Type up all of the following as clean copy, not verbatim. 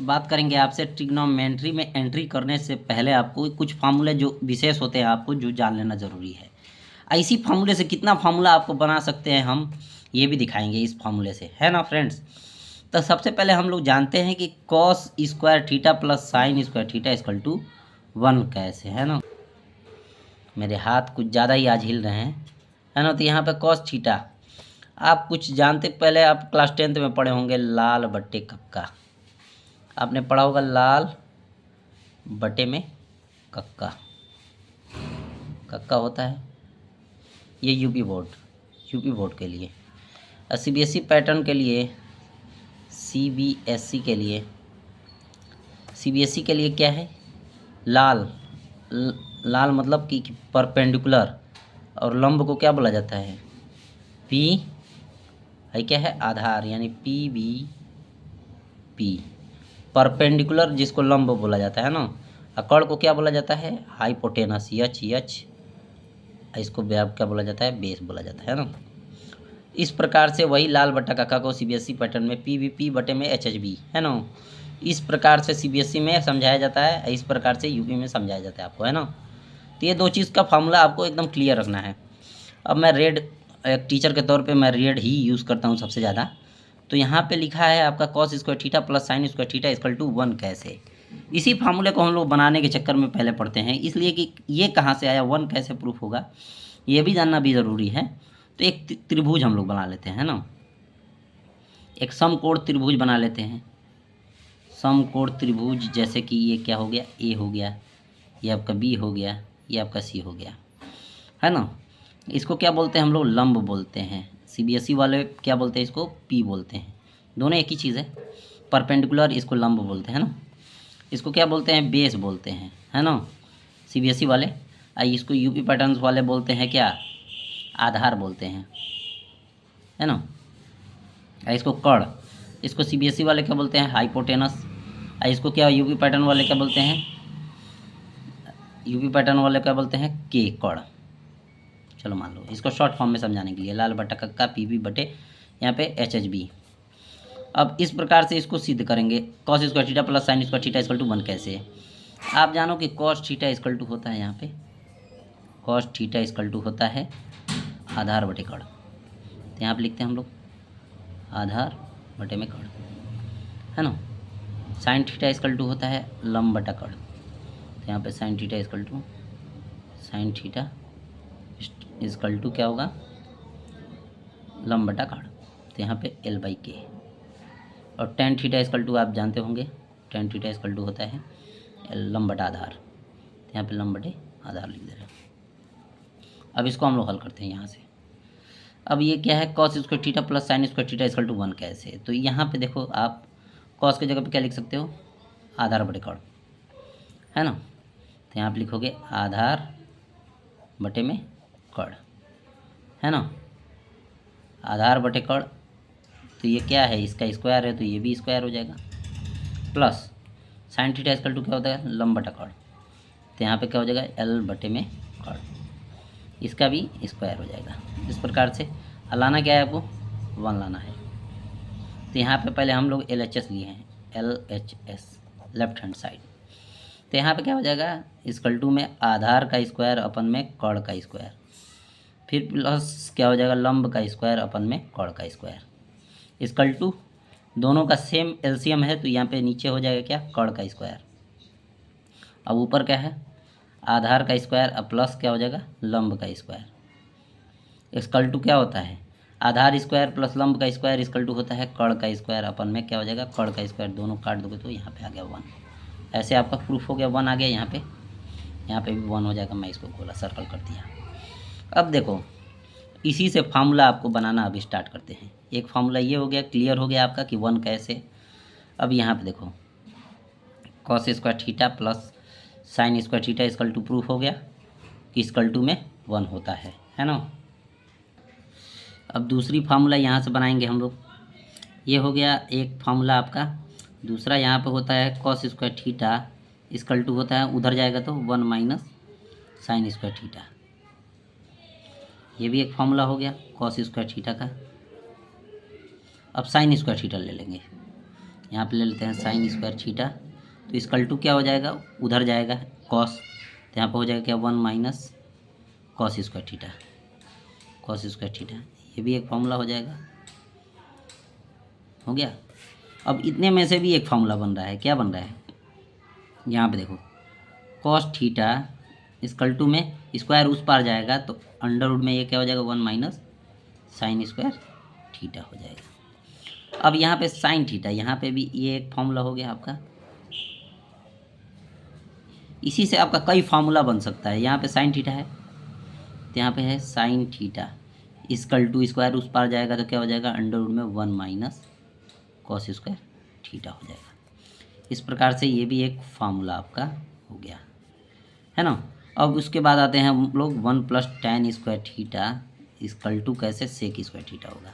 बात करेंगे आपसे ट्रिग्नोमेट्री में एंट्री करने से पहले आपको कुछ फार्मूले जो विशेष होते हैं आपको जो जान लेना ज़रूरी है। इसी फार्मूले से कितना फार्मूला आपको बना सकते हैं हम ये भी दिखाएंगे इस फार्मूले से, है ना फ्रेंड्स। तो सबसे पहले हम लोग जानते हैं कि cos square theta plus sine square theta equal to 1 कैसे, है ना। मेरे हाथ कुछ ज़्यादा ही आज हिल रहे हैं, है ना। तो यहाँ पे कॉस थीटा आप कुछ जानते, पहले आप क्लास 10th में पढ़े होंगे लाल बट्टे कक्का, आपने पढ़ा होगा लाल बटे में कक्का, कक्का होता है ये यूपी बोर्ड के लिए। सीबीएसई पैटर्न के लिए, सीबीएसई के लिए क्या है, लाल लाल मतलब कि परपेंडिकुलर, और लंब को क्या बोला जाता है, पी है क्या है, आधार, यानी पी बी पी। परपेंडिकुलर जिसको लंब बोला जाता है ना, अकड़ को क्या बोला जाता है, हाइपोटेनस, एच, इसको क्या बोला जाता है, बेस बोला जाता है ना। इस प्रकार से वही लाल बट्टा कक्का को सीबीएसई पैटर्न में पी बटे में एच बी, है ना। इस प्रकार से सीबीएसई में समझाया जाता है, इस प्रकार से यूपी में समझाया जाता है आपको, है ना। तो ये दो चीज़ का फार्मूला आपको एकदम क्लियर रखना है। अब मैं रेड, एक टीचर के तौर पे मैं रेड ही यूज़ करता हूँ सबसे ज़्यादा। तो यहाँ पे लिखा है आपका cos square theta plus sine square theta equal to 1 कैसे। इसी फार्मूले को हम लोग बनाने के चक्कर में पहले पढ़ते हैं, इसलिए कि ये कहाँ से आया, 1 कैसे प्रूफ होगा ये भी जानना भी ज़रूरी है। तो एक त्रिभुज हम लोग बना लेते हैं ना, एक समकोण त्रिभुज बना लेते हैं। समकोण त्रिभुज जैसे कि ये क्या हो गया, ए हो गया, ये आपका बी हो गया, ये आपका सी हो गया, है ना। इसको क्या बोलते हैं हम लोग, लंब बोलते हैं। सीबीएसई वाले क्या बोलते हैं, इसको पी बोलते हैं। दोनों एक ही चीज़ है, परपेंडिकुलर इसको लंब बोलते हैं ना। इसको क्या बोलते हैं, बेस बोलते हैं, है ना सीबीएसई वाले। इसको यूपी पैटर्न्स वाले बोलते हैं क्या, आधार बोलते हैं, है ना। इसको कड़, इसको सीबीएसई वाले क्या बोलते हैं, हाइपोटेनस। इसको क्या यूपी पैटर्न वाले क्या बोलते हैं, यूपी पैटर्न वाले क्या बोलते हैं, के कड़। चलो मान लो, इसको शॉर्ट फॉर्म में समझाने के लिए लाल बट्टा कक्का पी बी बटे यहाँ पे एच बी। अब इस प्रकार से इसको सिद्ध करेंगे, cos square theta plus sine square theta equal to 1 कैसे। आप जानो कि कॉस थीटा इक्वल टू होता है, यहाँ पे कॉस थीटा इक्वल टू होता है आधार बटे कड़। तो यहाँ पे लिखते हैं हम लोग आधार बटे में कड़, है ना। साइन थीटा इक्वल टू होता है लंब बटा कड़। तो यहाँ पे साइन थीटा इक्वल टू क्या होगा, लंब बटा कड़। तो यहाँ पे L बाई के। और टेन थीटा इक्वल टू आप जानते होंगे, टेन थीटा इक्वल टू होता है लंब बटा आधार। तो यहाँ पे लंब बटे आधार लिख दे रहे हैं। अब इसको हम लोग हल करते हैं यहाँ से। अब ये क्या है, cos square theta plus sine square theta equal to 1 कैसे। तो यहाँ पे देखो, आप कॉस की जगह पे क्या लिख सकते हो, आधार बटे कड़, है ना। तो यहाँ पे लिखोगे आधार बटे में कड़, है ना, आधार बटे कड़। तो ये क्या है, इसका स्क्वायर है तो ये भी स्क्वायर हो जाएगा, plus sine theta equal to क्या होता है, लंब बटा कड़। तो यहाँ पे क्या हो जाएगा, L बटे में कड़, इसका भी स्क्वायर हो जाएगा। इस प्रकार से लाना क्या है आपको, 1 लाना है। तो यहाँ पे पहले हम लोग LHS लिए हैं, LHS लेफ्ट हैंड साइड। तो यहाँ पे क्या हो जाएगा, इक्वल टू में आधार का स्क्वायर अपन में कड़ का स्क्वायर, फिर प्लस क्या हो जाएगा, लंब का स्क्वायर अपन में कड़ का स्क्वायर, इक्वल टू दोनों का सेम एलसीएम है। तो यहाँ पे नीचे हो जाएगा क्या, कड़ का स्क्वायर। अब ऊपर क्या है, आधार का स्क्वायर, अब प्लस क्या हो जाएगा, लंब का स्क्वायर। इक्वल टू क्या होता है, आधार स्क्वायर प्लस लंब का स्क्वायर इक्वल टू होता है कड़ का स्क्वायर अपन में क्या हो जाएगा, कड़ का स्क्वायर। दोनों काट दोगे तो यहाँ पे आ गया 1। ऐसे आपका प्रूफ हो गया, 1 आ गया यहाँ पे भी 1 हो जाएगा। मैं इसको गोला सर्कल कर दिया। अब देखो, इसी से फार्मूला आपको बनाना अभी स्टार्ट करते हैं। एक फार्मूला ये हो गया, क्लियर हो गया आपका कि 1 कैसे। अब यहाँ पे देखो, cos square theta plus sine square theta equal to proof हो गया कि इक्वल टू में 1 होता है ना। अब दूसरी फार्मूला यहाँ से बनाएंगे हम लोग। ये हो गया एक फार्मूला आपका। दूसरा यहाँ पे होता है cos square theta equal to होता है, उधर जाएगा तो 1 माइनस साइन स्क्वायर थीटा। ये भी एक फार्मूला हो गया कॉस स्क्वायर थीटा का। अब साइन स्क्वायर थीटा ले लेंगे, यहाँ पे ले लेते हैं साइन स्क्वायर थीटा, तो इसकल टू क्या हो जाएगा, उधर जाएगा कॉस, तो यहाँ पे हो जाएगा क्या 1 minus cos square theta, cos square theta, ये भी एक फॉर्मूला हो जाएगा, हो गया। अब इतने में से भी एक फॉर्मूला बन रहा है, क्या बन रहा है, यहाँ पे देखो कॉस थीटा इसकल टू में स्क्वायर उस पार जाएगा तो अंडर रूट में ये क्या हो जाएगा 1 माइनस साइन स्क्वायर थीटा हो जाएगा। अब यहाँ पे साइन थीटा, यहाँ पे भी ये एक फॉर्मूला हो गया आपका, इसी से आपका कई फार्मूला बन सकता है। यहाँ पे साइन थीटा है तो यहाँ पे है sine theta equal to square उस पार जाएगा तो क्या हो जाएगा अंडर रूट में 1 माइनस कॉस स्क्वायर थीटा हो जाएगा। इस प्रकार से ये भी एक फार्मूला आपका हो गया, है ना। अब उसके बाद आते हैं हम लोग 1 plus tan square theta equal to कैसे सेक स्क्वायर थीटा होगा,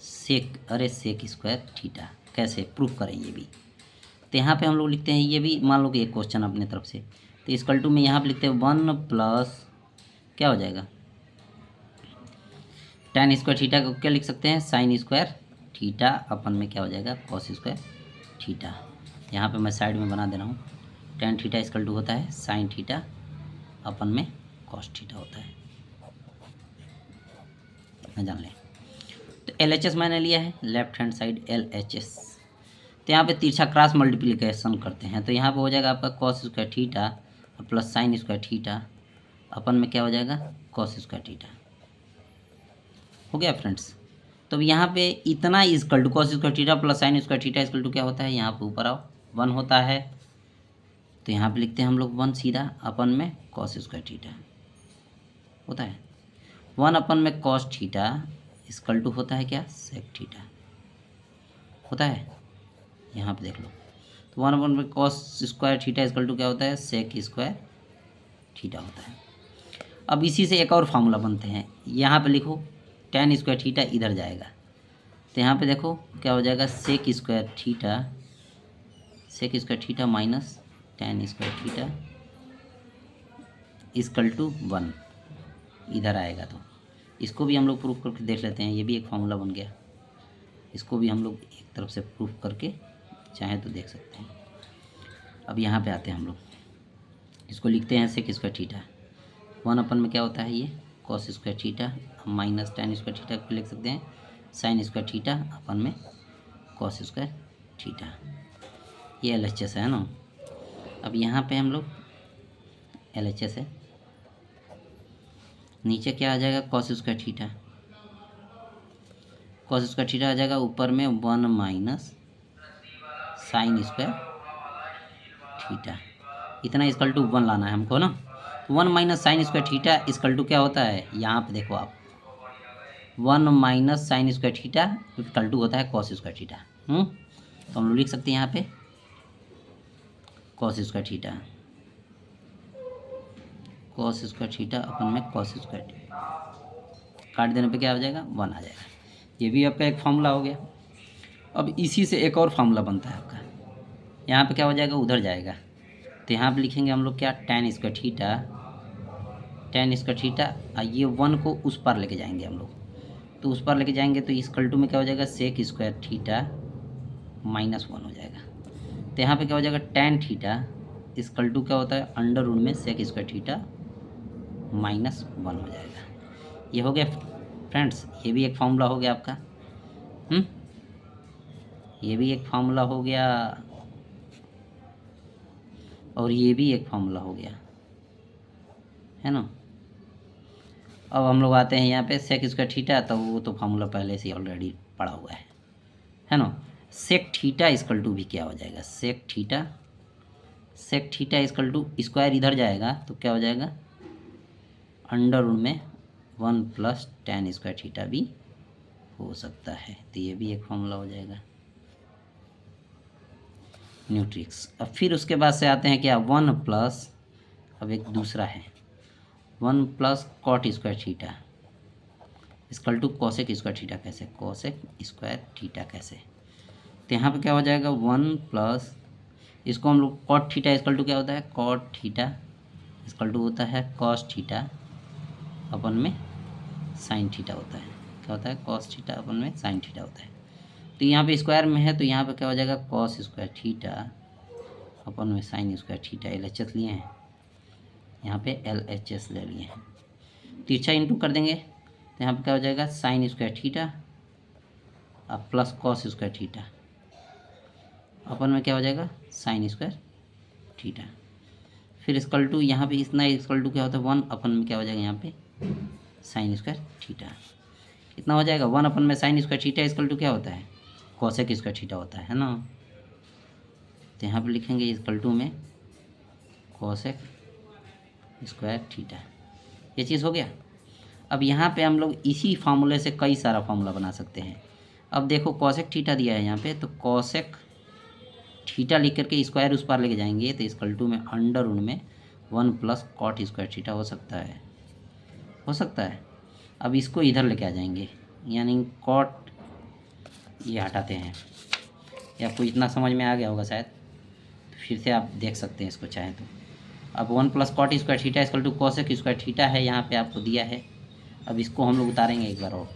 सेक, अरे सेक स्क्वायर थीटा कैसे प्रूफ करें ये भी, तो यहाँ पे हम लोग लिखते हैं, ये भी मान लो कि एक क्वेश्चन अपने तरफ से, तो इसकल टू में यहाँ पे लिखते हैं 1 प्लस क्या हो जाएगा tan स्क्वायर थीटा को क्या लिख सकते हैं साइन स्क्वायर थीटा अपन में क्या हो जाएगा कॉस स्क्वायर थीटा। यहाँ पे मैं साइड में बना दे रहा हूँ, tan थीटा इसकल टू होता है साइन थीटा अपन में कॉस थीटा होता है, इतना जान लें। तो LHS मैंने लिया है लेफ्ट हैंड साइड LHS, तो यहाँ पे तिरछा क्रॉस मल्टीप्लिकेशन करते हैं तो यहाँ पे हो जाएगा आपका cos square theta plus sine square theta अपन में क्या हो जाएगा कॉस स्क्वायर थीटा, हो गया फ्रेंड्स। तो अब यहाँ पे इतना equal to cos square theta plus sine square theta equal to क्या होता है, यहाँ पे ऊपर आओ 1 होता है, तो यहाँ पे लिखते हैं हम लोग 1 सीधा अपन में कॉस स्क्वायर थीटा होता है, 1 अपन में कॉस थीटा इजकल टू होता है क्या सेक थीटा होता है, यहाँ पे देख लो, तो 1 अपन में cos square theta equal to क्या होता है सेक स्क्वायर थीटा होता है। अब इसी से एक और फार्मूला बनते हैं, यहाँ पे लिखो tan स्क्वायर थीटा इधर जाएगा, तो यहाँ पे देखो क्या हो जाएगा sec square theta minus tan square theta equal to 1 इधर आएगा, तो इसको भी हम लोग प्रूफ करके देख लेते हैं, ये भी एक फार्मूला बन गया, इसको भी हम लोग एक तरफ से प्रूफ करके चाहे तो देख सकते हैं। अब यहाँ पे आते हैं हम लोग, इसको लिखते हैं सेक स्क्वायर थीटा 1 अपन में क्या होता है ये cos square theta minus tan square theta को लिख सकते हैं साइन स्क्वायर थीटा अपन में कॉस स्क्वायर थीटा, ये LHS है ना। अब यहाँ पे हम लोग LHS है, नीचे क्या आ जाएगा cos square theta, cos square theta आ जाएगा ऊपर में 1 माइनस साइन स्क्वायर थीटा, इतना इजकल टू 1 लाना है हमको ना, 1 minus sine square theta equal to क्या होता है, यहाँ पे देखो आप 1 minus sine square theta equal to होता है कॉस स्क्वायर थीटा, तो हम लोग लिख सकते हैं यहाँ पे कॉस स्क्वायर थीटा अपन में कॉस स्क्वायर थीटा काट देने पे क्या हो जाएगा 1 आ जाएगा, ये भी आपका एक फार्मूला हो गया। अब इसी से एक और फार्मूला बनता है आपका, यहाँ पे क्या हो जाएगा उधर जाएगा, तो यहाँ पे लिखेंगे हम लोग क्या tan स्क्वायर थीटा ये 1 को उस पार लेके जाएंगे हम लोग, तो उस पार लेके जाएंगे तो इजकल टू में क्या हो जाएगा सेक स्क्वायर थीटा माइनस 1 हो जाएगा, तो यहाँ पे क्या हो जाएगा tan थीटा इजकल टू क्या होता है अंडर रूट में सेक स्क्वायर थीटा माइनस 1 हो जाएगा। ये हो गया फ्रेंड्स, ये भी एक फार्मूला हो गया आपका, ये भी एक फार्मूला हो गया और ये भी एक फार्मूला हो गया, है ना। अब हम लोग आते हैं यहाँ पे सेक स्क्वायर थीटा, तो वो तो फार्मूला पहले से ऑलरेडी पड़ा हुआ है ना। सेक थीटा इजकल टू भी क्या हो जाएगा sec theta equal to square इधर जाएगा तो क्या हो जाएगा अंडर रूट में 1 प्लस tan स्क्वायर थीटा भी हो सकता है, तो ये भी एक फार्मूला हो जाएगा न्यूट्रिक्स। अब फिर उसके बाद से आते हैं क्या 1 प्लस, अब एक दूसरा है 1 plus cot square theta equal to cosec square theta कैसे, कॉसेक स्क्वायर थीटा कैसे, तो यहाँ पे क्या हो जाएगा 1 प्लस इसको हम लोग कॉट थीटा इजकल टू क्या होता है कॉट थीटा इजकल टू होता है कॉस थीटा अपन में साइन थीटा होता है, क्या होता है कॉस थीटा अपन में साइन थीटा होता है, तो यहाँ पे स्क्वायर में है तो यहाँ पे क्या हो जाएगा कॉस स्क्वायर थीटा अपन में साइन स्क्वायर थीटा LHS लिए हैं, यहाँ पे LHS ले लिए हैं। तिरछा इंटू कर देंगे तो यहाँ पे क्या हो जाएगा साइन स्क्वायर थीटा अब प्लस कॉस स्क्वायर थीटा अपन में क्या हो जाएगा साइन स्क्वायर थीटा। फिर इक्वल टू यहाँ पे इतना इक्वल टू क्या होता है 1 अपन में क्या हो जाएगा यहाँ पे साइन स्क्वायर थीटा। कितना हो जाएगा 1 अपन में sine square theta equal to क्या होता है कॉसेक स्क्वायर थीटा होता है ना। तो यहाँ पे लिखेंगे इक्वल टू में कॉसेक स्क्वायर थीटा। ये चीज़ हो गया। अब यहाँ पे हम लोग इसी फार्मूले से कई सारा फार्मूला बना सकते हैं। अब देखो कॉसेक थीटा दिया है यहाँ पे तो कॉसेक थीटा लिख करके स्क्वायर उस पार लेके जाएंगे तो इक्वल टू में अंडर रूट में 1 प्लस कॉट स्क्वायर थीटा हो सकता है, हो सकता है। अब इसको इधर लेके आ जाएंगे यानी कॉट ये हटाते हैं। या आपको इतना समझ में आ गया होगा शायद, फिर से आप देख सकते हैं इसको चाहे तो। अब 1 plus cot square theta equal to cosec square theta है यहाँ पे आपको दिया है। अब इसको हम लोग उतारेंगे एक बार और।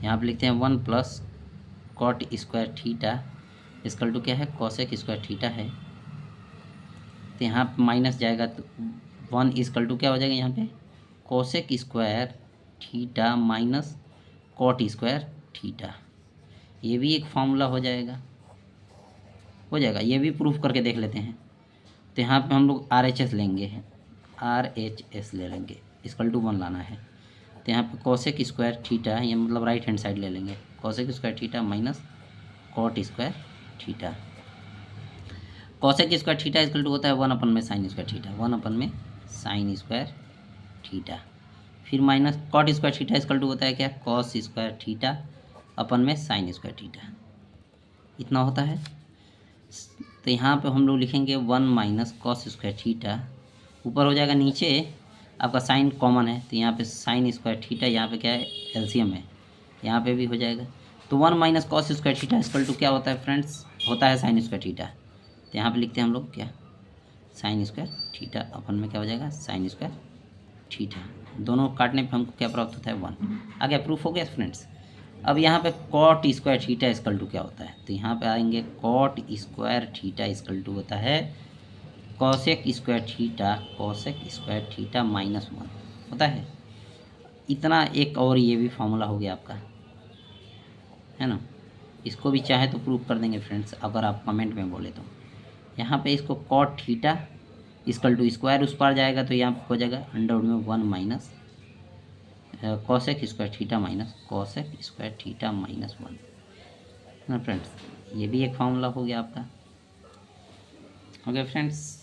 यहाँ पे लिखते हैं 1 plus cot square theta equal to क्या है कॉसेक स्क्वायर थीटा है। तो यहाँ पे माइनस जाएगा तो 1 इक्वल टू क्या हो जाएगा यहाँ पे cosec square theta minus cot square theta. ये भी एक फॉर्मूला हो जाएगा, हो जाएगा। ये भी प्रूफ करके देख लेते हैं। तो यहाँ पे हम लोग RHS लेंगे, RHS ले लेंगे इक्वल टू 1 लाना है। तो यहाँ पे कोसेक स्क्वायर थीटा ये मतलब राइट हैंड साइड ले लेंगे cosec square theta minus cot square theta. Cosec square theta equal to होता है 1 अपन में साइन स्क्वायर थीटा, 1 अपन में साइन स्क्वायर थीटा। फिर minus cot square theta equal to होता है क्या कॉस स्क्वायर थीटा अपन में साइन स्क्वायर थीटा। इतना होता है। तो यहाँ पे हम लोग लिखेंगे 1 माइनस कॉस स्क्वायर थीटा, ऊपर हो जाएगा नीचे आपका साइन कॉमन है तो यहाँ पे साइन स्क्वायर थीटा, यहाँ पे क्या है एलसीएम है, यहाँ पे भी हो जाएगा। तो 1 minus cos square theta equal to क्या होता है फ्रेंड्स होता है साइन स्क्वायर थीटा। तो यहाँ पे लिखते हैं हम लोग क्या साइन स्क्वायर थीटा अपन में क्या हो जाएगा साइन स्क्वायर थीटा। दोनों काटने पे हमको क्या प्राप्त होता है 1। आगे प्रूफ हो गया फ्रेंड्स। अब यहाँ पे cot square theta equal to क्या होता है तो यहाँ पे आएंगे cot square theta equal to होता है कॉसेक स्क्वायर थीटा माइनस 1 होता है। इतना एक और ये भी फॉर्मूला हो गया आपका, है ना। इसको भी चाहे तो प्रूफ कर देंगे फ्रेंड्स अगर आप कमेंट में बोले तो। यहाँ पे इसको cot theta equal to square उस पार जाएगा तो यहाँ पे हो जाएगा अंडर रूट में 1 minus cosec square theta minus cosec square theta minus 1 ना फ्रेंड्स। ये भी एक फॉर्मूला हो गया आपका। Okay friends.